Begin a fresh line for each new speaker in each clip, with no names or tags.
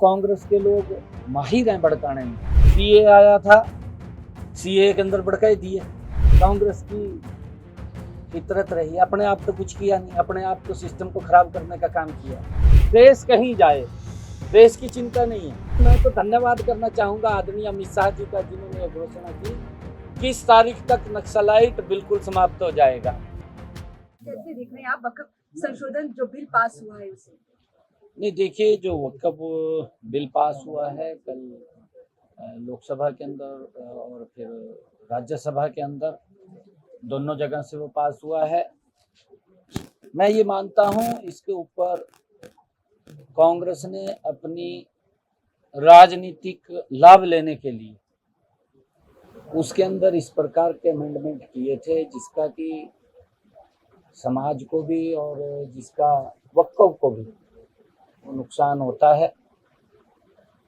कांग्रेस के लोग माहिर हैं भड़काने में। सीए आया था, सीए के अंदर भड़का ही दिए। कांग्रेस की फितरत रही, अपने आप तो कुछ किया नहीं, अपने आप तो सिस्टम को खराब करने का काम किया। देश कहीं जाए, देश की चिंता नहीं है। मैं तो धन्यवाद करना चाहूंगा आदरणीय अमित शाह जी का, जिन्होंने ये घोषणा की कि इस तारीख तक नक्सलाइट बिल्कुल समाप्त हो जाएगा।
कैसे देख रहे हैं आप वक्फ संशोधन जो बिल पास हुआ है उसे?
नहीं, देखिए, जो वक्फ बिल पास हुआ है कल लोकसभा के अंदर और फिर राज्यसभा के अंदर, दोनों जगह से वो पास हुआ है। मैं ये मानता हूँ इसके ऊपर कांग्रेस ने अपनी राजनीतिक लाभ लेने के लिए उसके अंदर इस प्रकार के अमेंडमेंट किए थे जिसका कि समाज को भी और जिसका वक्फ को भी नुकसान होता है।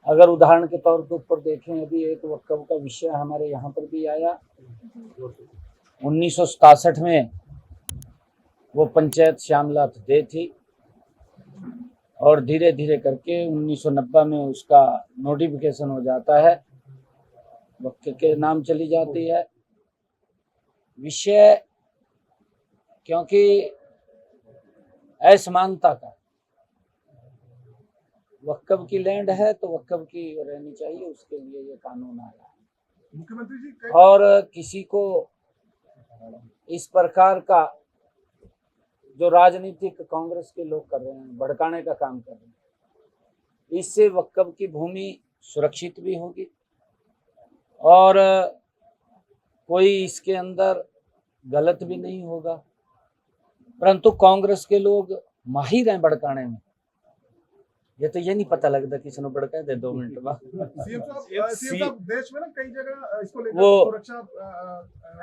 अगर उदाहरण के तौर के ऊपर देखें, अभी एक वक्फ का विषय हमारे यहाँ पर भी आया 1967 में, वो पंचायत श्यामलात दे थी और धीरे धीरे करके 1990 में उसका नोटिफिकेशन हो जाता है, वक्फ के नाम चली जाती है। विषय क्योंकि असमानता का, वक्फ की लैंड है तो वक्फ की रहनी चाहिए, उसके लिए ये कानून आया है।
मुख्यमंत्री जी
और किसी को इस प्रकार का जो राजनीतिक कांग्रेस के लोग कर रहे हैं, भड़काने का काम कर रहे हैं, इससे वक्फ की भूमि सुरक्षित भी होगी और कोई इसके अंदर गलत भी नहीं होगा। परंतु कांग्रेस के लोग माहिर हैं भड़काने में। ये तो ये नहीं पता लगता किसने भड़का दे 2 मिनट बाद।
सीएम साहब देश में ना कई जगह इसको लेकर
वो
सुरक्षा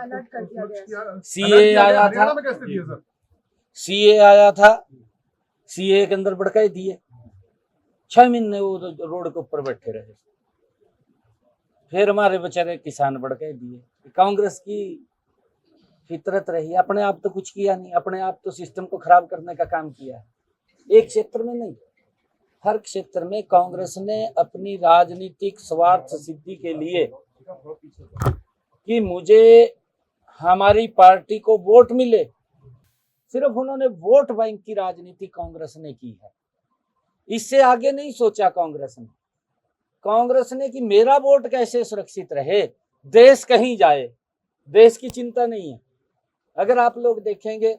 अलर्ट कर दिया गया।
सीए आया था,
हरियाणा में कैसे दिए सर?
सीए आया था, सीए के अंदर भड़का ही दिए। 6 महीने वो रोड के ऊपर बैठे रहे, फिर हमारे बेचारे किसान भड़का दिए। कांग्रेस की फितरत रही, अपने आप तो कुछ किया नहीं, अपने आप तो सिस्टम को खराब करने का काम किया है। एक क्षेत्र में नहीं, हर क्षेत्र में कांग्रेस ने अपनी राजनीतिक स्वार्थ सिद्धि के लिए कि मुझे हमारी पार्टी को वोट मिले, सिर्फ उन्होंने वोट बैंक की राजनीति कांग्रेस ने की है। इससे आगे नहीं सोचा कांग्रेस ने कि मेरा वोट कैसे सुरक्षित रहे, देश कहीं जाए, देश की चिंता नहीं है। अगर आप लोग देखेंगे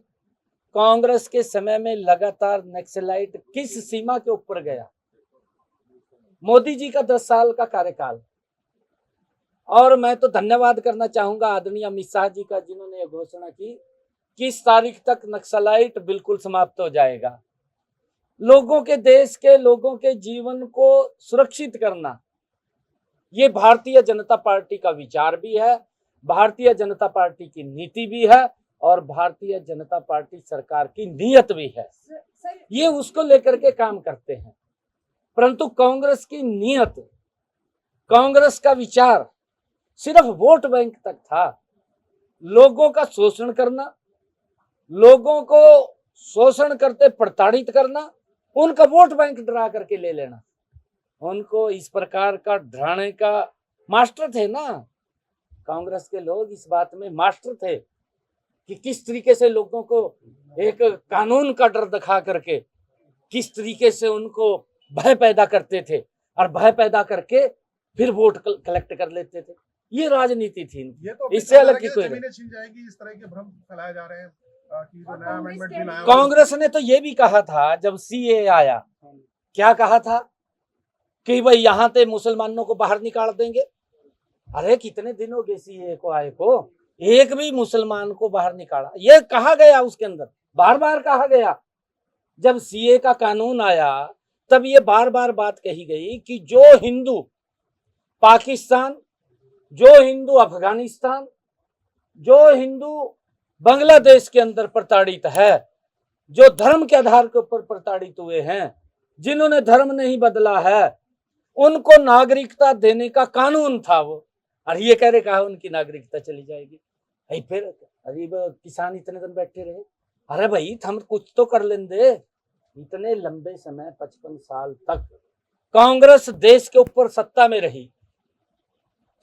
कांग्रेस के समय में लगातार नक्सलाइट किस सीमा के ऊपर गया। मोदी जी का 10 साल का कार्यकाल, और मैं तो धन्यवाद करना चाहूंगा आदरणीय अमित शाह जी का, जिन्होंने ये घोषणा की कि इस तारीख तक नक्सलाइट बिल्कुल समाप्त हो जाएगा। लोगों के, देश के लोगों के जीवन को सुरक्षित करना, ये भारतीय जनता पार्टी का विचार भी है, भारतीय जनता पार्टी की नीति भी है और भारतीय जनता पार्टी सरकार की नीयत भी है। ये उसको लेकर के काम करते हैं। परंतु कांग्रेस की नीयत, कांग्रेस का विचार सिर्फ वोट बैंक तक था। लोगों का शोषण करना, लोगों को शोषण करते प्रताड़ित करना, उनका वोट बैंक डरा करके ले लेना। उनको इस प्रकार का डराने का मास्टर थे ना कांग्रेस के लोग, इस बात में मास्टर थे कि किस तरीके से लोगों को एक कानून का डर दिखा करके किस तरीके से उनको भय पैदा करते थे और भय पैदा करके फिर वोट कलेक्ट कर लेते थे। ये राजनीति थी।
ये तो
इससे अलग की कोई
जमीनें छिन जाएगी, इस तरह के भ्रम फैलाए जा रहे हैं कि जो नया अमेंडमेंट बिल आया।
कांग्रेस ने तो ये भी कहा था जब सीए आया, क्या कहा था कि भाई यहाँ से मुसलमानों को बाहर निकाल देंगे। अरे कितने दिन हो गए सीए को आए को, एक भी मुसलमान को बाहर निकाला? ये कहा गया, उसके अंदर बार बार कहा गया। जब सीए का कानून आया तब ये बार बार बात कही गई कि जो हिंदू पाकिस्तान, जो हिंदू अफगानिस्तान, जो हिंदू बांग्लादेश के अंदर प्रताड़ित है, जो धर्म के आधार के ऊपर प्रताड़ित हुए हैं, जिन्होंने धर्म नहीं बदला है, उनको नागरिकता देने का कानून था वो। और ये कह रहे कहा उनकी नागरिकता चली जाएगी। फिर गरीब किसान इतने दिन बैठे रहे। अरे भाई, हम कुछ तो कर लेंगे। इतने लंबे समय 55 साल तक कांग्रेस देश के ऊपर सत्ता में रही,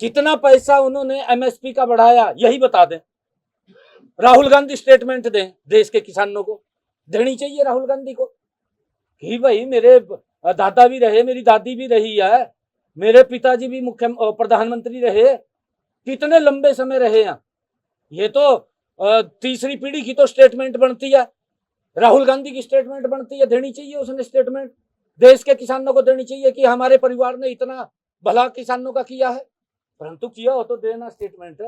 कितना पैसा उन्होंने एमएसपी का बढ़ाया यही बता दें। राहुल गांधी स्टेटमेंट दें, देश के किसानों को देनी चाहिए राहुल गांधी को कि भाई मेरे दादा भी रहे, मेरी दादी भी रही है, मेरे पिताजी भी मुख्य प्रधानमंत्री रहे, कितने लंबे समय रहे हैं। ये तो तीसरी पीढ़ी की तो स्टेटमेंट बनती है, राहुल गांधी की स्टेटमेंट बनती है, देनी चाहिए उसने स्टेटमेंट, देश के किसानों को देनी चाहिए कि हमारे परिवार ने इतना भला किसानों का किया है। परंतु किया हो तो देना स्टेटमेंट।